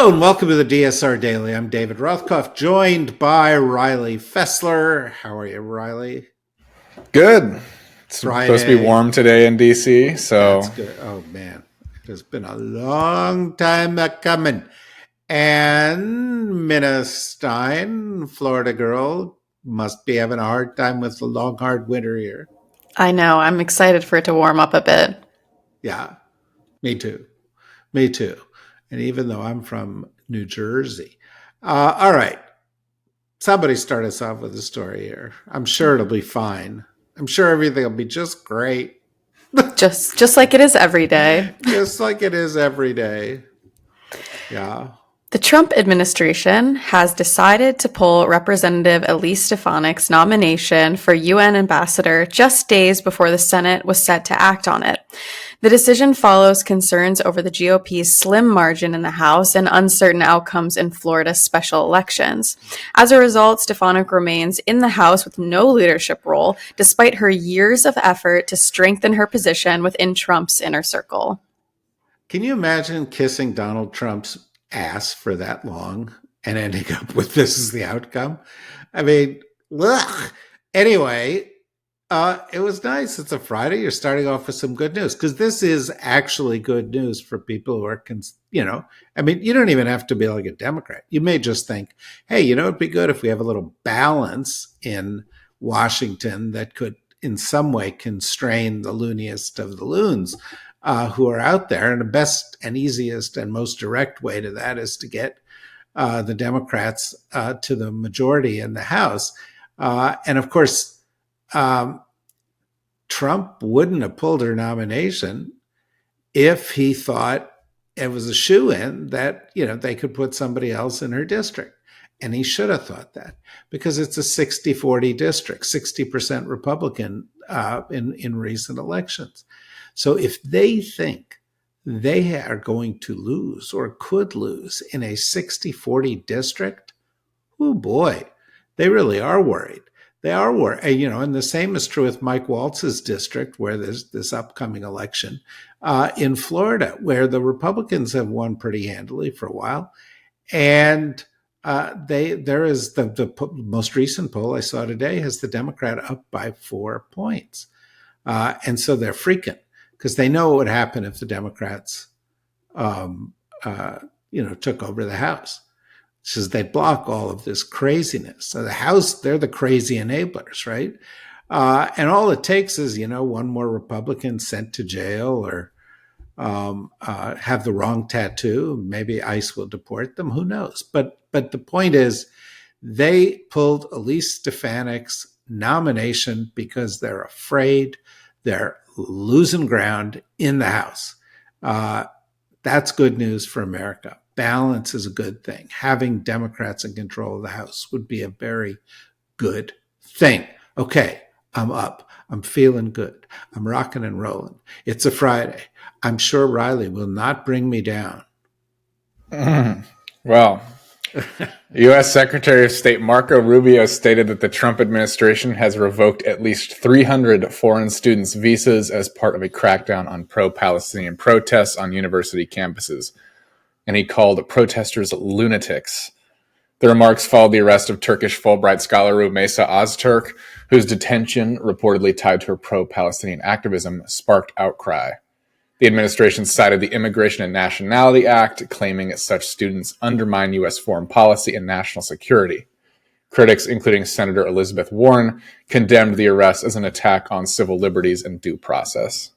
Hello and welcome to the DSR Daily. I'm David Rothkopf, joined by Riley Fessler. How are you, Riley? Good. It's supposed to be Friday. warm today in DC, That's so good. Oh, man. It has been a long time coming. And Minna Stein, Florida girl, must be having a hard time with the long, hard winter here. I know. I'm excited for it to warm up a bit. Yeah, me too. Me too. And even though I'm from New Jersey. All right. Somebody start us off with a story here. I'm sure it'll be fine. I'm sure everything will be just great. Just like it is every day. Just like it is every day. Yeah. The Trump administration has decided to pull Representative Elise Stefanik's nomination for UN ambassador just days before the Senate was set to act on it. The decision follows concerns over the GOP's slim margin in the House and uncertain outcomes in Florida's special elections. As a result, Stefanik remains in the House with no leadership role, despite her years of effort to strengthen her position within Trump's inner circle. Can you imagine kissing Donald Trump's ass for that long and ending up with this as the outcome? I mean, ugh. Anyway, it was nice. It's a Friday. You're starting off with some good news because this is actually good news for people who are, I mean, you don't even have to be like a Democrat. You may just think, hey, it'd be good if we have a little balance in Washington that could in some way constrain the looniest of the loons who are out there. And the best and easiest and most direct way to that is to get the Democrats to the majority in the House. And of course, Trump wouldn't have pulled her nomination if he thought it was a shoo-in that, they could put somebody else in her district. And he should have thought that because it's a 60-40 district, 60% Republican in recent elections. So if they think they are going to lose or could lose in a 60-40 district, oh boy, they really are worried. They are worried, and the same is true with Mike Waltz's district, where there's this upcoming election in Florida, where the Republicans have won pretty handily for a while. And there is the most recent poll I saw today has the Democrat up by 4 points. And so they're freaking because they know what would happen if the Democrats, took over the House. Says they block all of this craziness. So the House, they're the crazy enablers, right? And all it takes is, one more Republican sent to jail or have the wrong tattoo. Maybe ICE will deport them. Who knows? But the point is, they pulled Elise Stefanik's nomination because they're afraid they're losing ground in the House. That's good news for America. Balance is a good thing. Having Democrats in control of the House would be a very good thing. Okay, I'm up. I'm feeling good. I'm rocking and rolling. It's a Friday. I'm sure Riley will not bring me down. Well, U.S. Secretary of State Marco Rubio stated that the Trump administration has revoked at least 300 foreign students' visas as part of a crackdown on pro-Palestinian protests on university campuses. And he called protesters lunatics. The remarks followed the arrest of Turkish Fulbright scholar Rumeysa Öztürk, whose detention, reportedly tied to her pro-Palestinian activism, sparked outcry. The administration cited the Immigration and Nationality Act, claiming such students undermine U.S. foreign policy and national security. Critics, including Senator Elizabeth Warren, condemned the arrest as an attack on civil liberties and due process.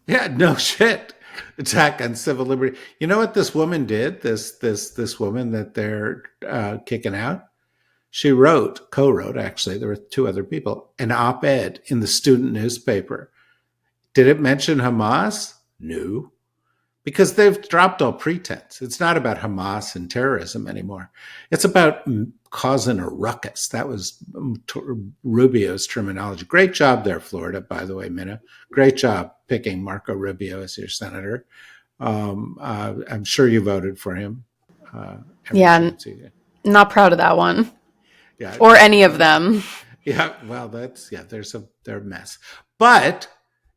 Yeah, no shit. Attack on civil liberty. You know what this woman did? This woman that they're kicking out. She co-wrote actually. There were 2 other people, an op-ed in the student newspaper. Did it mention Hamas? No, because they've dropped all pretense. It's not about Hamas and terrorism anymore. It's about causing a ruckus. That was Rubio's terminology. Great job there, Florida, by the way, Minna. Great job picking Marco Rubio as your senator. I'm sure you voted for him. Yeah, not proud of that one. Yeah, or any of them. Yeah, well, they're a mess. But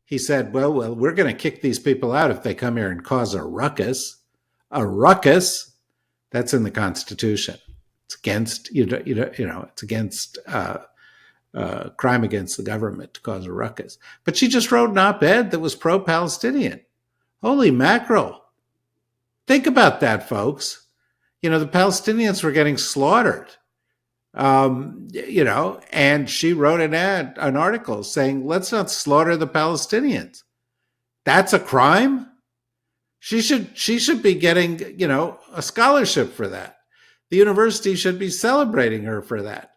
he said, well, we're going to kick these people out if they come here and cause a ruckus. A ruckus? That's in the Constitution. It's against it's against crime against the government to cause a ruckus. But she just wrote an op-ed that was pro-Palestinian. Holy mackerel! Think about that, folks. The Palestinians were getting slaughtered. And she wrote an article saying, "Let's not slaughter the Palestinians." That's a crime. She should be getting, a scholarship for that. The university should be celebrating her for that.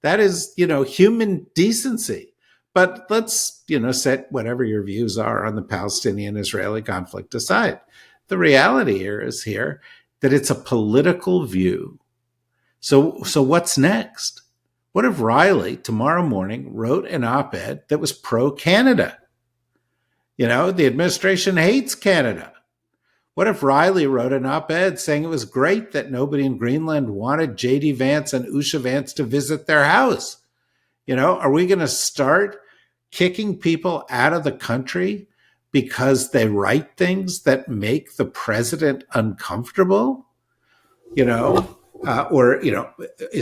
That is, human decency. But let's, set whatever your views are on the Palestinian-Israeli conflict aside. The reality is that it's a political view. So what's next? What if Riley tomorrow morning wrote an op-ed that was pro-Canada? The administration hates Canada. What if Riley wrote an op-ed saying it was great that nobody in Greenland wanted J.D. Vance and Usha Vance to visit their house? Are we going to start kicking people out of the country because they write things that make the president uncomfortable? Is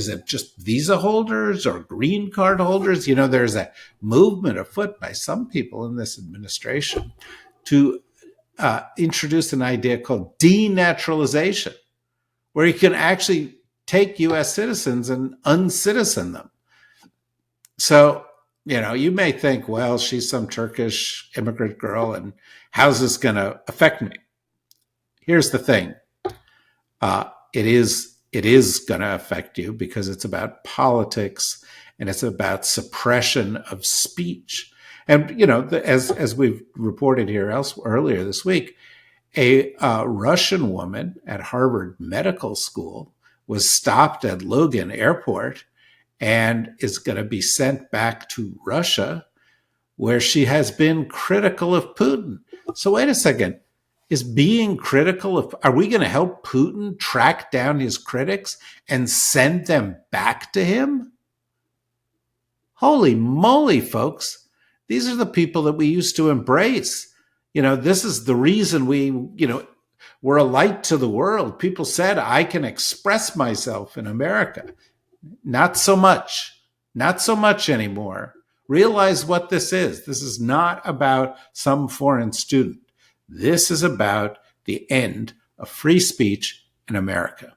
it just visa holders or green card holders? There's a movement afoot by some people in this administration to introduced an idea called denaturalization, where you can actually take U.S. citizens and uncitizen them. So, you may think, well, she's some Turkish immigrant girl, and how's this going to affect me? Here's the thing. It is going to affect you because it's about politics and it's about suppression of speech. And, as we've reported here earlier this week, a Russian woman at Harvard Medical School was stopped at Logan Airport and is going to be sent back to Russia, where she has been critical of Putin. So wait a second. Are we going to help Putin track down his critics and send them back to him? Holy moly, folks. These are the people that we used to embrace. This is the reason we're a light to the world. People said, I can express myself in America. Not so much anymore. Realize what this is. This is not about some foreign student. This is about the end of free speech in America.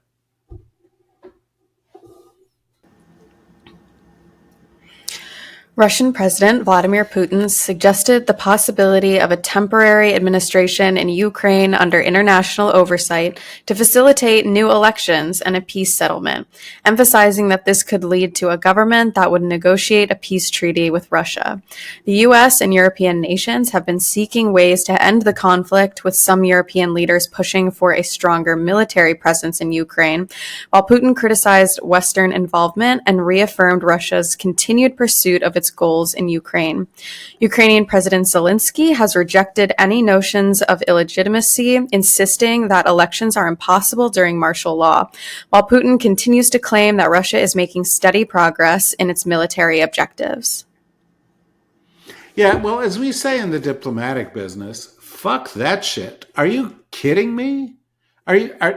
Russian President Vladimir Putin suggested the possibility of a temporary administration in Ukraine under international oversight to facilitate new elections and a peace settlement, emphasizing that this could lead to a government that would negotiate a peace treaty with Russia. The U.S. and European nations have been seeking ways to end the conflict, with some European leaders pushing for a stronger military presence in Ukraine, while Putin criticized Western involvement and reaffirmed Russia's continued pursuit of its goals in Ukraine. Ukrainian President Zelensky has rejected any notions of illegitimacy, insisting that elections are impossible during martial law, while Putin continues to claim that Russia is making steady progress in its military objectives. Yeah, well, as we say in the diplomatic business, fuck that shit. Are you kidding me?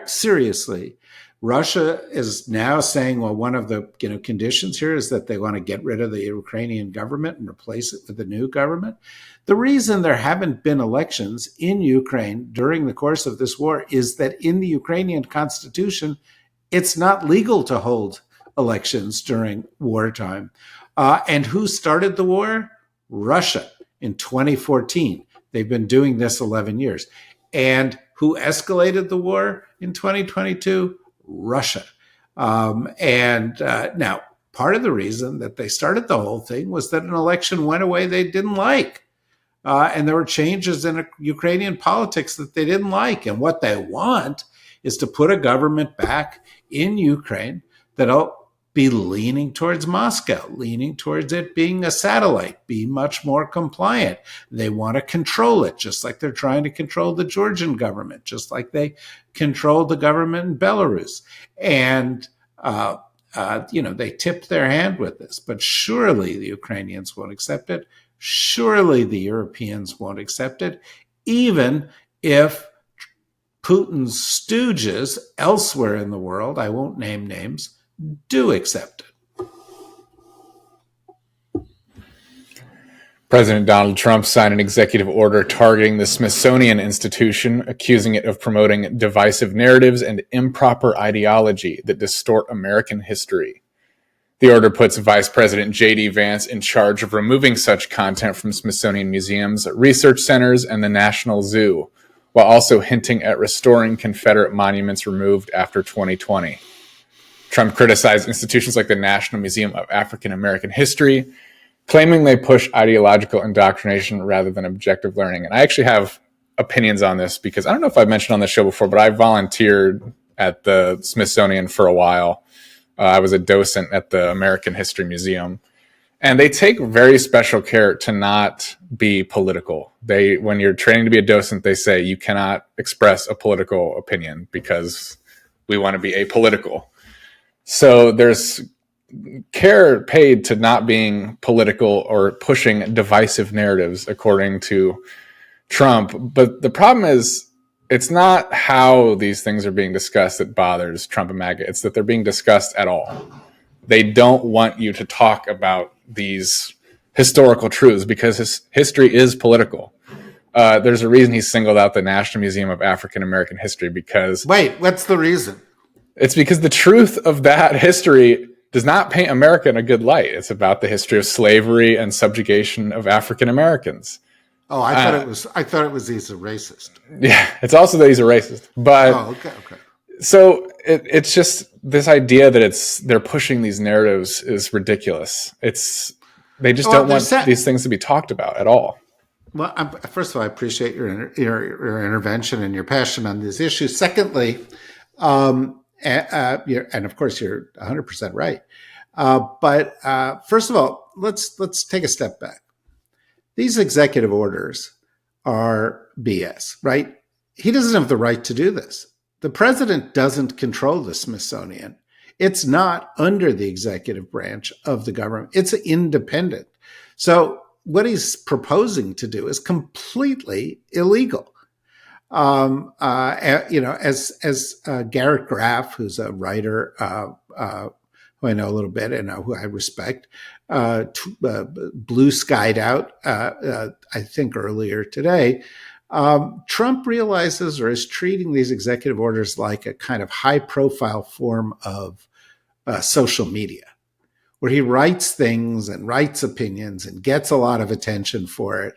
Seriously? Russia is now saying, well, one of the conditions here is that they want to get rid of the Ukrainian government and replace it with a new government. The reason there haven't been elections in Ukraine during the course of this war is that in the Ukrainian constitution, it's not legal to hold elections during wartime. And who started the war? Russia in 2014. They've been doing this 11 years. And who escalated the war in 2022? Russia. Now, part of the reason that they started the whole thing was that an election went away they didn't like. And there were changes in Ukrainian politics that they didn't like. And what they want is to put a government back in Ukraine that'll be leaning towards Moscow, leaning towards it being a satellite, be much more compliant. They want to control it, just like they're trying to control the Georgian government, just like they controlled the government in Belarus. And, they tipped their hand with this. But surely the Ukrainians won't accept it. Surely the Europeans won't accept it, even if Putin's stooges elsewhere in the world, I won't name names, do accept it. President Donald Trump signed an executive order targeting the Smithsonian Institution, accusing it of promoting divisive narratives and improper ideology that distort American history. The order puts Vice President J.D. Vance in charge of removing such content from Smithsonian museums, research centers, and the National Zoo, while also hinting at restoring Confederate monuments removed after 2020. Trump criticized institutions like the National Museum of African American History, claiming they push ideological indoctrination rather than objective learning. And I actually have opinions on this because I don't know if I've mentioned on the show before, but I volunteered at the Smithsonian for a while. I was a docent at the American History Museum. And they take very special care to not be political. When you're training to be a docent, they say you cannot express a political opinion because we want to be apolitical. So there's care paid to not being political or pushing divisive narratives, according to Trump. But the problem is, it's not how these things are being discussed that bothers Trump and MAGA. It's that they're being discussed at all. They don't want you to talk about these historical truths because history is political. There's a reason he singled out the National Museum of African American History because... Wait, what's the reason? It's because the truth of that history does not paint America in a good light. It's about the history of slavery and subjugation of African Americans. Oh, I thought it was he's a racist. Yeah, it's also that he's a racist. But okay. So it's just this idea that they're pushing these narratives is ridiculous. They just don't want these things to be talked about at all. Well, first of all, I appreciate your intervention and your passion on these issues. Secondly, and of course you're 100% right. But first of all, let's take a step back. These executive orders are BS, right? He doesn't have the right to do this. The president doesn't control the Smithsonian. It's not under the executive branch of the government. It's independent. So what he's proposing to do is completely illegal. As Garrett Graff, who's a writer who I know a little bit and who I respect, blue skied out, I think earlier today, Trump realizes or is treating these executive orders like a kind of high profile form of social media, where he writes things and writes opinions and gets a lot of attention for it,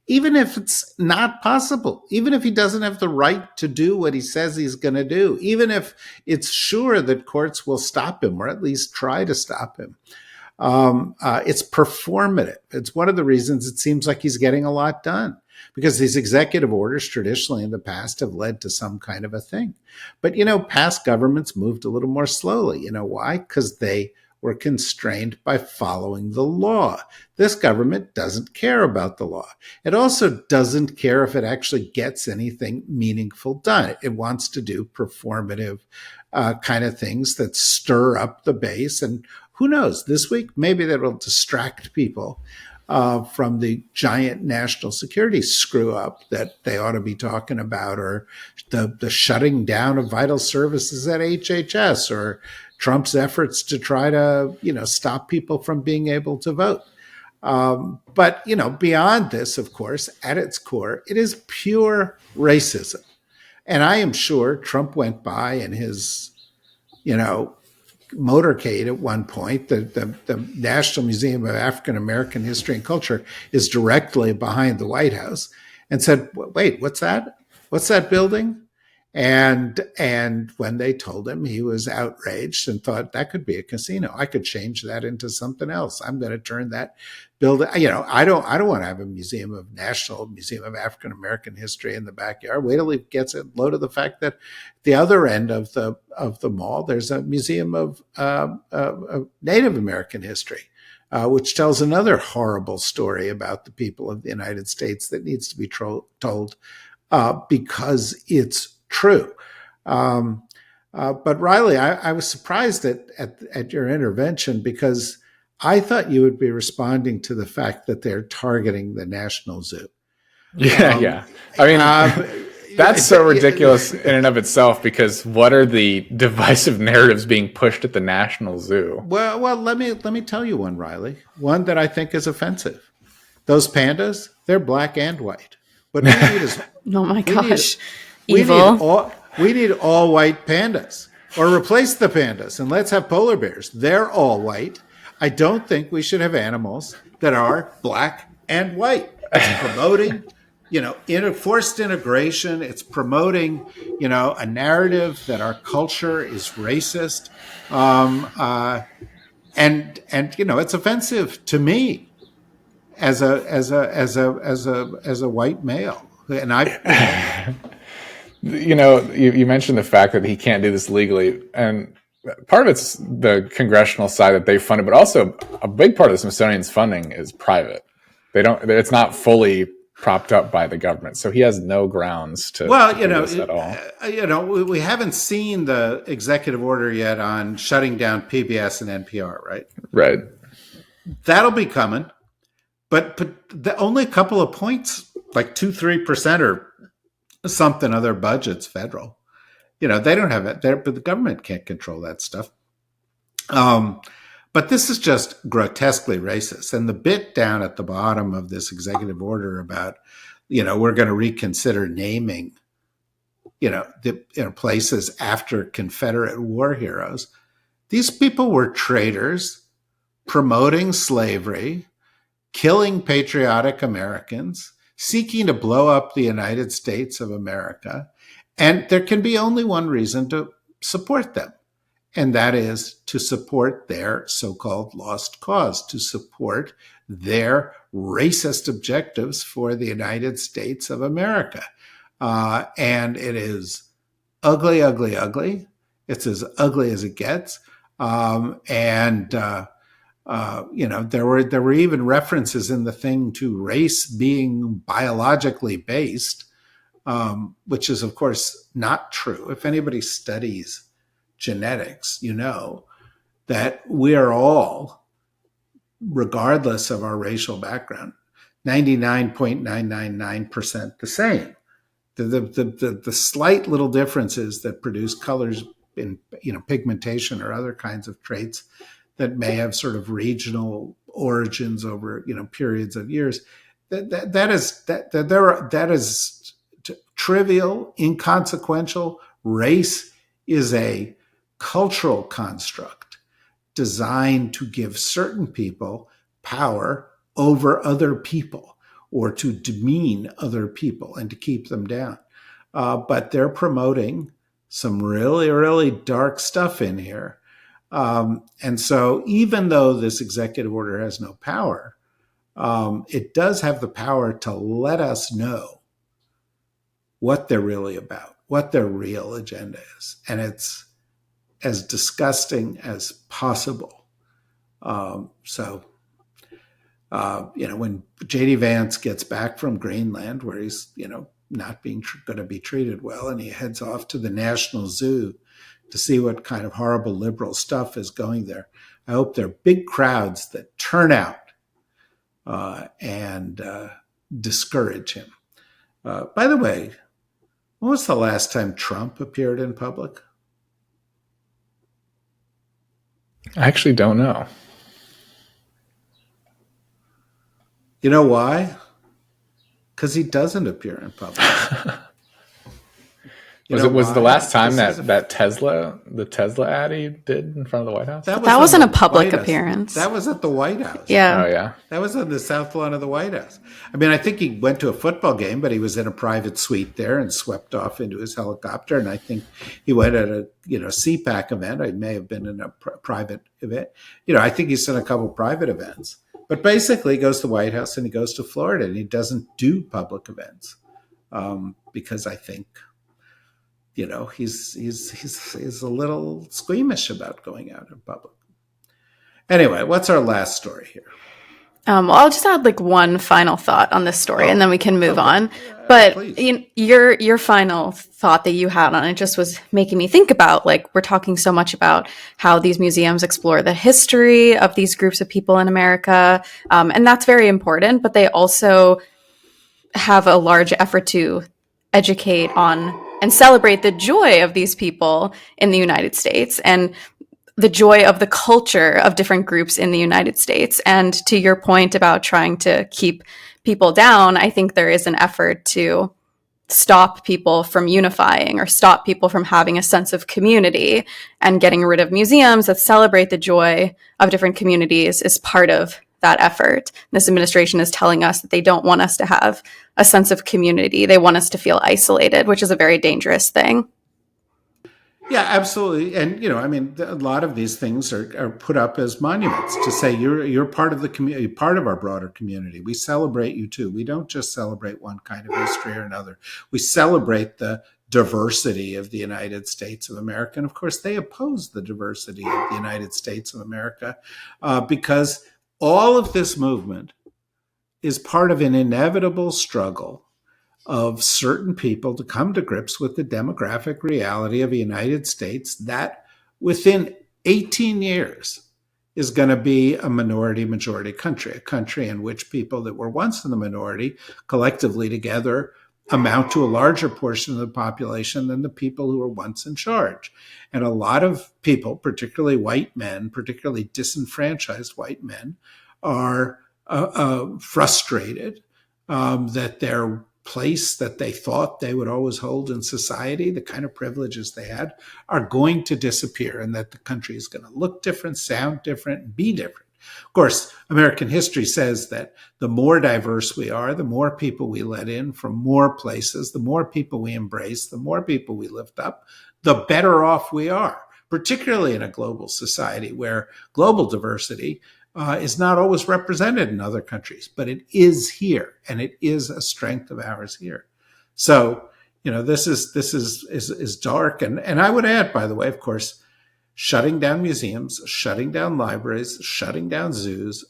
even if it's not possible, even if he doesn't have the right to do what he says he's going to do, even if it's sure that courts will stop him or at least try to stop him. It's performative. It's one of the reasons it seems like he's getting a lot done, because these executive orders traditionally in the past have led to some kind of a thing. But, past governments moved a little more slowly. You know why? Because they were constrained by following the law. This government doesn't care about the law. It also doesn't care if it actually gets anything meaningful done. It wants to do performative kind of things that stir up the base. And who knows, this week, maybe that'll distract people from the giant national security screw up that they ought to be talking about, or the shutting down of vital services at HHS, or Trump's efforts to try to, stop people from being able to vote. But beyond this, of course, at its core, it is pure racism. And I am sure Trump went by in his, motorcade at one point. The National Museum of African American History and Culture is directly behind the White House, and said, wait, what's that? What's that building? And when they told him, he was outraged and thought that could be a casino. I could change that into something else. I'm going to turn that building. I don't want to have a National Museum of African American History in the backyard. Wait till he gets a load of the fact that the other end of the mall, there's a museum of Native American history, which tells another horrible story about the people of the United States that needs to be told because it's true. But Riley, I was surprised at your intervention, because I thought you would be responding to the fact that they're targeting the National Zoo. Yeah. I mean, That's so ridiculous in and of itself, because what are the divisive narratives being pushed at the National Zoo? Well, let me tell you one, Riley. One that I think is offensive. Those pandas, they're black and white. What we need is Oh my gosh. we Evil. need all white pandas, or replace the pandas and let's have polar bears. They're all white. I don't think we should have animals that are black and white. It's promoting, forced integration. It's promoting, a narrative that our culture is racist, and it's offensive to me as a white male. And you mentioned the fact that he can't do this legally, and part of it's the congressional side that they funded, but also a big part of the Smithsonian's funding is private. It's not fully propped up by the government, so he has no grounds to do this at all. We haven't seen the executive order yet on shutting down PBS and NPR, right? Right. That'll be coming, but only a couple of points, like 2-3% or something of their budget's federal. They don't have it there, but the government can't control that stuff. But this is just grotesquely racist. And the bit down at the bottom of this executive order about, we're going to reconsider naming, the places after Confederate war heroes. These people were traitors, promoting slavery, killing patriotic Americans, seeking to blow up the United States of America. And there can be only one reason to support them, and that is to support their so-called lost cause, to support their racist objectives for the United States of America. And it is ugly, ugly, ugly. It's as ugly as it gets. There were even references in the thing to race being biologically based, which is, of course, not true. If anybody studies genetics, that we are all, regardless of our racial background, 99.999% the same. The slight little differences that produce colors in pigmentation or other kinds of traits that may have sort of regional origins over periods of years, that is trivial, inconsequential. Race is a cultural construct designed to give certain people power over other people, or to demean other people and to keep them down. But they're promoting some really, really dark stuff in here. And so even though this executive order has no power, it does have the power to let us know what they're really about, what their real agenda is. And it's as disgusting as possible. When J.D. Vance gets back from Greenland, where he's, not being going to be treated well, and he heads off to the National Zoo to see what kind of horrible liberal stuff is going there, I hope there are big crowds that turn out and discourage him. By the way, when was the last time Trump appeared in public? I actually don't know. You know why? Because he doesn't appear in public. Was the last time that Tesla ad he did in front of the White House? That wasn't a public appearance. That was at the White House. Yeah. Oh, yeah. That was on the South Lawn of the White House. I mean, I think he went to a football game, but he was in a private suite there and swept off into his helicopter. And I think he went at a CPAC event. It may have been in a private event. I think he's done a couple private events. But basically, he goes to the White House and he goes to Florida, and he doesn't do public events because I think, he's a little squeamish about going out in public. Anyway, what's our last story here? I'll just add one final thought on this story, and then we can move on. But your final thought that you had on it just was making me think about, we're talking so much about how these museums explore the history of these groups of people in America, and that's very important. But they also have a large effort to educate on and celebrate the joy of these people in the United States and the joy of the culture of different groups in the United States. And to your point about trying to keep people down, I think there is an effort to stop people from unifying or stop people from having a sense of community, and getting rid of museums that celebrate the joy of different communities is part of that effort. This administration is telling us that they don't want us to have a sense of community. They want us to feel isolated, which is a very dangerous thing. Yeah, absolutely. And I mean, a lot of these things are put up as monuments to say you're part of the community, part of our broader community. We celebrate you too. We don't just celebrate one kind of history or another. We celebrate the diversity of the United States of America. And of course, they oppose the diversity of the United States of America because all of this movement is part of an inevitable struggle of certain people to come to grips with the demographic reality of a United States that within 18 years is going to be a minority majority country, a country in which people that were once in the minority collectively together amount to a larger portion of the population than the people who were once in charge. And a lot of people, particularly white men, particularly disenfranchised white men, are frustrated that their place that they thought they would always hold in society, the kind of privileges they had, are going to disappear, and that the country is going to look different, sound different, and be different. Of course, American history says that the more diverse we are, the more people we let in from more places, the more people we embrace, the more people we lift up, the better off we are, particularly in a global society where global diversity is not always represented in other countries, but it is here, and it is a strength of ours here. So, this is dark, and I would add, by the way, of course, shutting down museums, shutting down libraries, shutting down zoos,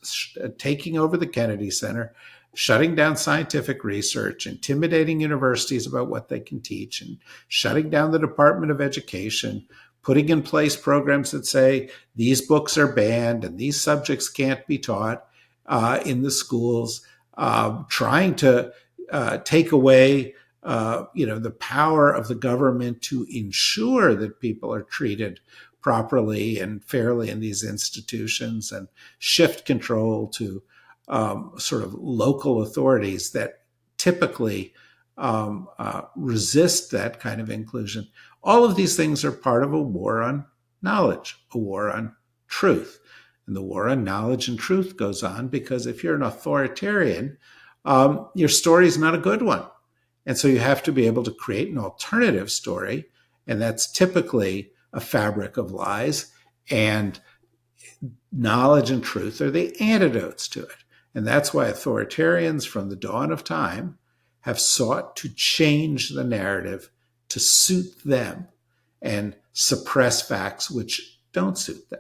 taking over the Kennedy Center, shutting down scientific research, intimidating universities about what they can teach, and shutting down the Department of Education, putting in place programs that say these books are banned and these subjects can't be taught in the schools, trying to take away the power of the government to ensure that people are treated properly and fairly in these institutions, and shift control to sort of local authorities that typically resist that kind of inclusion. All of these things are part of a war on knowledge, a war on truth. And the war on knowledge and truth goes on because if you're an authoritarian, your story is not a good one. And so you have to be able to create an alternative story. And that's typically a fabric of lies. And knowledge and truth are the antidotes to it. And that's why authoritarians from the dawn of time have sought to change the narrative to suit them and suppress facts which don't suit them.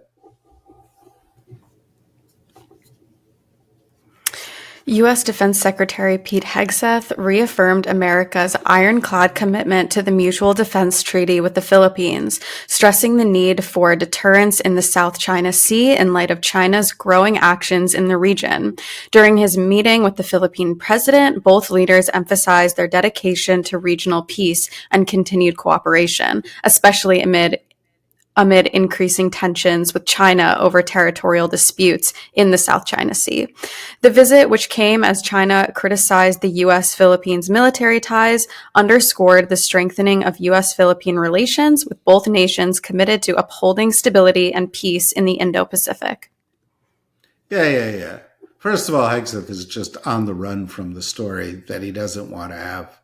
U.S. Defense Secretary Pete Hegseth reaffirmed America's ironclad commitment to the Mutual Defense Treaty with the Philippines, stressing the need for deterrence in the South China Sea in light of China's growing actions in the region. During his meeting with the Philippine president, both leaders emphasized their dedication to regional peace and continued cooperation, especially amid increasing tensions with China over territorial disputes in the South China Sea. The visit, which came as China criticized the U.S.-Philippines military ties, underscored the strengthening of U.S.-Philippine relations, with both nations committed to upholding stability and peace in the Indo-Pacific. Yeah. First of all, Hegseth is just on the run from the story that he doesn't want to have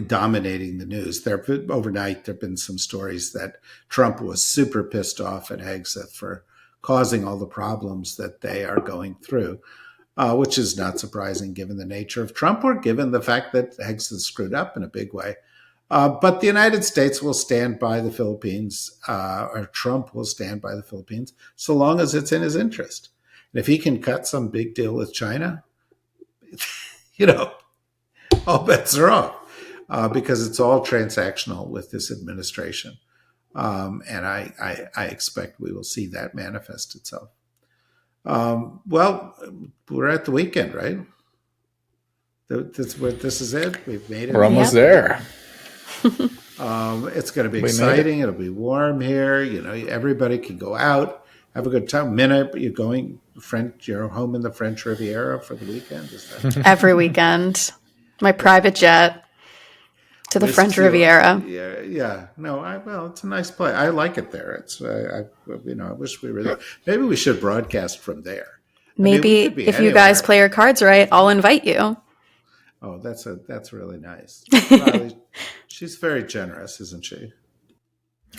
dominating the news. Overnight, there have been some stories that Trump was super pissed off at Hegseth for causing all the problems that they are going through, which is not surprising given the nature of Trump or given the fact that Hegseth screwed up in a big way. But the United States will stand by the Philippines, or Trump will stand by the Philippines, so long as it's in his interest. And if he can cut some big deal with China, all bets are off because it's all transactional with this administration. And I expect we will see that manifest itself. Well, we're at the weekend, right? This is it. We've made it. We're almost Yep. there. It's going to be We made exciting. It'll be warm here. Everybody can go out, have a good time. Minna, you're going you're home in the French Riviera for the weekend? Is that Every weekend. My private jet to the French Riviera. Yeah. No, well, it's a nice place. I like it there. It's, I wish we were there. Maybe we should broadcast from there. Maybe we could be if you anywhere. guys play your cards right, I'll invite you. Oh, that's really nice. Riley, she's very generous, isn't she?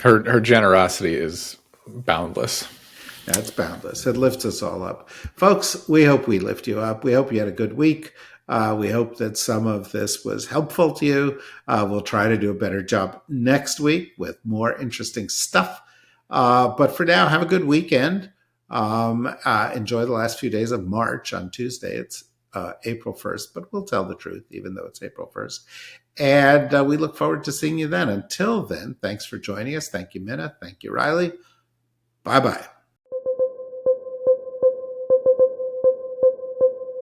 Her generosity is boundless. That's boundless. It lifts us all up. Folks, we hope we lift you up. We hope you had a good week. We hope that some of this was helpful to you. We'll try to do a better job next week with more interesting stuff. But for now, have a good weekend. Enjoy the last few days of March. On Tuesday, it's April 1st, but we'll tell the truth, even though it's April 1st. And we look forward to seeing you then. Until then, thanks for joining us. Thank you, Minna. Thank you, Riley. Bye-bye.